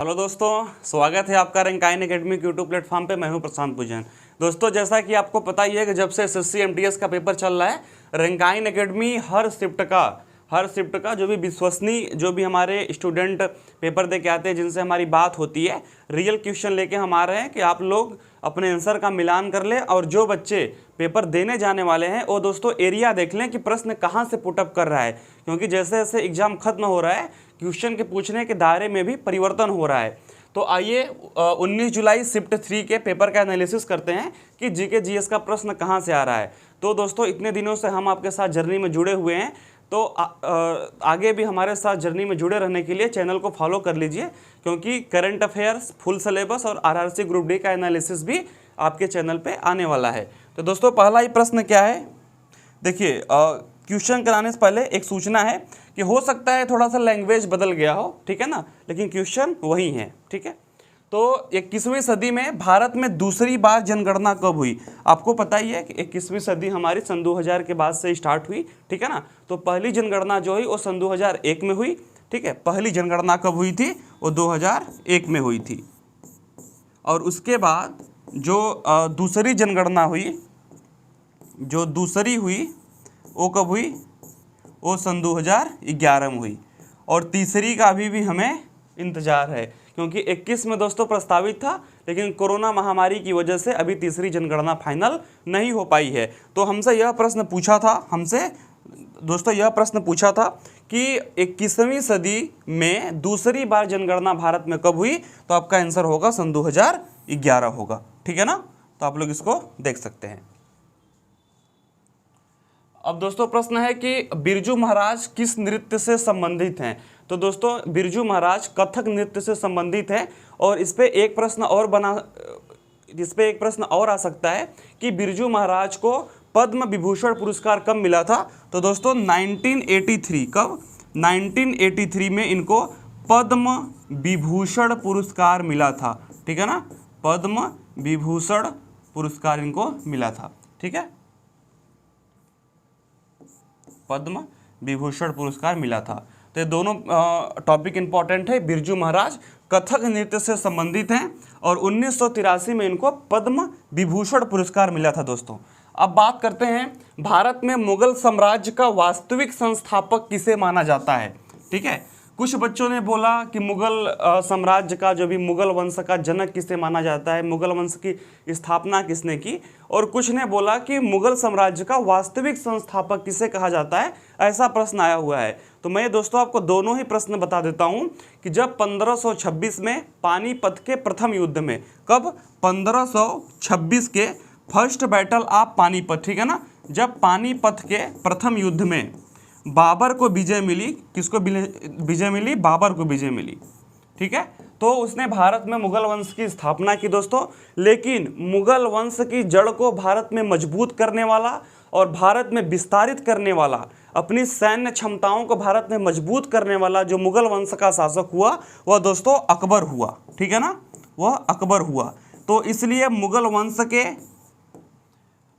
Hello दोस्तों, स्वागत है आपका रैंकाइन एकेडमी के यूट्यूब प्लेटफॉर्म पे। मैं हूं प्रशांत पूजन। दोस्तों, जैसा कि आपको पता ही है कि जब से एसएससी एमटीएस का पेपर चल रहा है, रैंकाइन एकेडमी हर शिफ्ट का जो भी विश्वसनीय जो भी हमारे स्टूडेंट पेपर दे के आते हैं, जिनसे हमारी बात होती है, रियल क्वेश्चन लेके हम आ रहे हैं कि आप लोग अपने आंसर का मिलान कर लें। और जो बच्चे पेपर देने जाने वाले हैं वो दोस्तों एरिया देख लें कि प्रश्न कहाँ से पुटअप कर रहा है, क्योंकि जैसे जैसे एग्जाम खत्म हो रहा है क्वेश्चन के पूछने के दायरे में भी परिवर्तन हो रहा है। तो आइए 19 जुलाई शिफ्ट 3 के पेपर का एनालिसिस करते हैं कि जीके जीएस का प्रश्न कहाँ से आ रहा है। तो दोस्तों, इतने दिनों से हम आपके साथ जर्नी में जुड़े हुए हैं, तो आगे भी हमारे साथ जर्नी में जुड़े रहने के लिए चैनल को फॉलो कर लीजिए, क्योंकि करंट अफेयर्स, फुल सिलेबस और आरआरसी ग्रुप डी का एनालिसिस भी आपके चैनल पे आने वाला है। तो दोस्तों, पहला ही प्रश्न क्या है, देखिए क्वेश्चन कराने से पहले एक सूचना है कि हो सकता है थोड़ा सा लैंग्वेज बदल गया हो, ठीक है ना, लेकिन क्वेश्चन वही है, ठीक है। तो 21वीं सदी में भारत में दूसरी बार जनगणना कब हुई? आपको पता ही है कि 21वीं सदी हमारी सन 2000 के बाद से स्टार्ट हुई, ठीक है ना। तो पहली जनगणना जो हुई वो सन 2001 में हुई, ठीक है। पहली जनगणना कब हुई थी? वो 2001 में हुई थी। और उसके बाद जो दूसरी जनगणना हुई, जो दूसरी हुई वो कब हुई? वो सन 2011 में हुई। और तीसरी का अभी भी हमें इंतज़ार है, क्योंकि 21 में दोस्तों प्रस्तावित था, लेकिन कोरोना महामारी की वजह से अभी तीसरी जनगणना फाइनल नहीं हो पाई है। तो हमसे यह प्रश्न पूछा था कि 21वीं सदी में दूसरी बार जनगणना भारत में कब हुई? तो आपका आंसर होगा सन 2011 होगा, ठीक है ना। तो आप लोग इसको देख सकते हैं। अब दोस्तों प्रश्न है कि बिरजू महाराज किस नृत्य से संबंधित हैं? तो दोस्तों, बिरजू महाराज कथक नृत्य से संबंधित हैं। और इस पे एक प्रश्न और आ सकता है कि बिरजू महाराज को पद्म विभूषण पुरस्कार कब मिला था? तो दोस्तों 1983, कब? 1983 में इनको पद्म विभूषण पुरस्कार मिला था, ठीक है ना। पद्म विभूषण पुरस्कार इनको मिला था, ठीक है। पद्म विभूषण पुरस्कार मिला था। तो ये दोनों टॉपिक इंपॉर्टेंट है। बिरजू महाराज कथक नृत्य से संबंधित हैं और 1983 में इनको पद्म विभूषण पुरस्कार मिला था दोस्तों। अब बात करते हैं, भारत में मुगल साम्राज्य का वास्तविक संस्थापक किसे माना जाता है, ठीक है। कुछ बच्चों ने बोला कि मुगल साम्राज्य का, जो भी मुगल वंश का जनक किसे माना जाता है, मुगल वंश की स्थापना किसने की। और कुछ ने बोला कि मुगल साम्राज्य का वास्तविक संस्थापक किसे कहा जाता है, ऐसा प्रश्न आया हुआ है। तो मैं दोस्तों आपको दोनों ही प्रश्न बता देता हूं कि जब 1526 में पानीपत के प्रथम युद्ध में, कब? 1526 के फर्स्ट बैटल ऑफ पानीपत, ठीक है ना। जब पानीपत के प्रथम युद्ध में बाबर को विजय मिली, किसको विजय मिली? बाबर को विजय मिली, ठीक है। तो उसने भारत में मुगल वंश की स्थापना की दोस्तों। लेकिन मुगल वंश की जड़ को भारत में मजबूत करने वाला और भारत में विस्तारित करने वाला, अपनी सैन्य क्षमताओं को भारत में मजबूत करने वाला जो मुगल वंश का शासक हुआ, वह दोस्तों अकबर हुआ, ठीक है ना। वह अकबर हुआ। तो इसलिए मुगल वंश के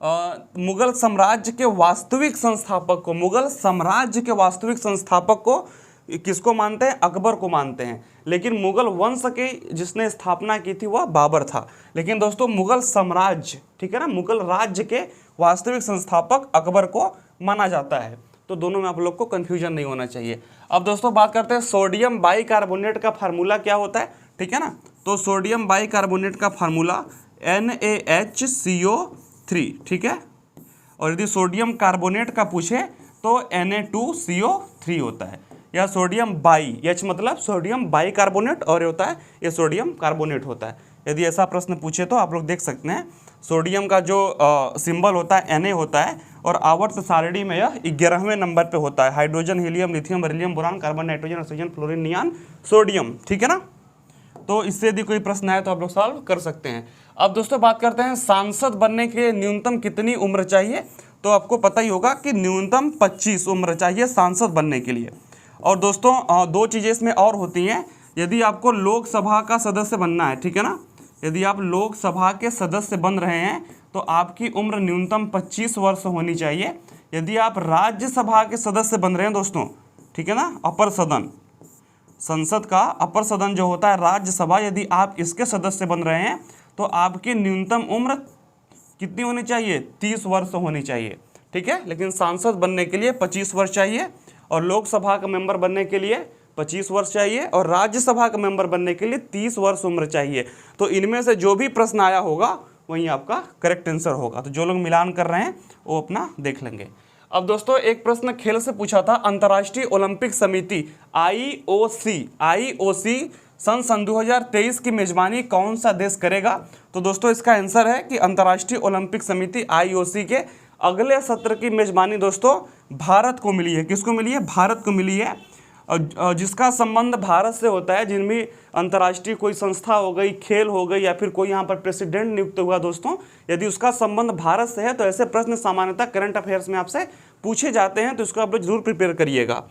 मुगल साम्राज्य के वास्तविक संस्थापक को, मुगल साम्राज्य के वास्तविक संस्थापक को किसको मानते हैं? अकबर को मानते हैं। लेकिन मुगल वंश के जिसने स्थापना की थी वह बाबर था। लेकिन दोस्तों मुगल साम्राज्य, ठीक है ना, मुगल राज्य के वास्तविक संस्थापक अकबर को माना जाता है। तो दोनों में आप लोग को कंफ्यूजन नहीं होना चाहिए। अब दोस्तों बात करते हैं सोडियम बाइकार्बोनेट का फार्मूला क्या होता है, ठीक है ना। तो सोडियम बाइकार्बोनेट का फार्मूला NaHCO3, ठीक है। और यदि सोडियम कार्बोनेट का पूछे तो Na2CO3 होता है। या सोडियम बाई, H मतलब सोडियम बाइकार्बोनेट, और होता है ये सोडियम कार्बोनेट होता है। यदि ऐसा प्रश्न पूछे तो आप लोग देख सकते हैं, सोडियम का जो सिंबल होता है Na होता है, और आवर्त सारणी में यह 11वें नंबर पे होता है। Hydrogen, helium, lithium, beryllium, boron, carbon, nitrogen, oxygen, fluorine, neon, sodium, ठीक है ना। तो इससे यदि कोई प्रश्न आए तो आप लोग सॉल्व कर सकते हैं। अब दोस्तों बात करते हैं, सांसद बनने के लिए न्यूनतम कितनी उम्र चाहिए? तो आपको पता ही होगा कि न्यूनतम 25 उम्र चाहिए सांसद बनने के लिए। और दोस्तों दो चीज़ें इसमें और होती हैं। यदि आपको लोकसभा का सदस्य बनना है, ठीक है ना, यदि आप लोकसभा के सदस्य बन रहे हैं तो आपकी उम्र न्यूनतम 25 वर्ष होनी चाहिए। यदि आप राज्यसभा के सदस्य बन रहे हैं दोस्तों, ठीक है ना, अपर सदन, संसद का अपर सदन जो होता है राज्यसभा, यदि आप इसके सदस्य बन रहे हैं तो आपकी न्यूनतम उम्र कितनी होनी चाहिए? 30 वर्ष होनी चाहिए, ठीक है। लेकिन सांसद बनने के लिए 25 वर्ष चाहिए, और लोकसभा का मेंबर बनने के लिए 25 वर्ष चाहिए, और राज्यसभा का मेंबर बनने के लिए 30 वर्ष उम्र चाहिए। तो इनमें से जो भी प्रश्न आया होगा वही आपका करेक्ट आंसर होगा। तो जो लोग मिलान कर रहे हैं वो अपना देख लेंगे। अब दोस्तों एक प्रश्न खेल से पूछा था, अंतर्राष्ट्रीय ओलंपिक समिति आईओसी सन 2023 की मेजबानी कौन सा देश करेगा? तो दोस्तों इसका आंसर है कि अंतर्राष्ट्रीय ओलंपिक समिति आईओसी के अगले सत्र की मेजबानी दोस्तों भारत को मिली है। किसको मिली है? भारत को मिली है। जिसका संबंध भारत से होता है, जिनमें अंतर्राष्ट्रीय कोई संस्था हो गई, खेल हो गई, या फिर कोई यहाँ पर प्रेसिडेंट नियुक्त हुआ दोस्तों, यदि उसका संबंध भारत से है तो ऐसे प्रश्न सामान्यतः करंट अफेयर्स में आपसे पूछे जाते हैं, तो इसको आप लोग जरूर प्रिपेयर करिएगा।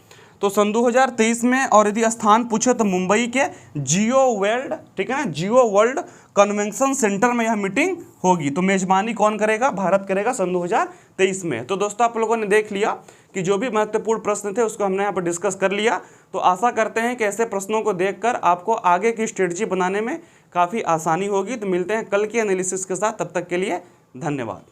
तो सन 2023 में, और यदि स्थान पूछे तो मुंबई के जियो वर्ल्ड, ठीक है ना, जियो वर्ल्ड कन्वेंशन सेंटर में यह मीटिंग होगी। तो मेजबानी कौन करेगा? भारत करेगा सन 2023 में। तो दोस्तों आप लोगों ने देख लिया कि जो भी महत्वपूर्ण प्रश्न थे उसको हमने यहाँ पर डिस्कस कर लिया। तो आशा करते हैं कि ऐसे प्रश्नों को देखकर आपको आगे की स्ट्रेटजी बनाने में काफ़ी आसानी होगी। तो मिलते हैं कल की एनालिसिस के साथ, तब तक के लिए धन्यवाद।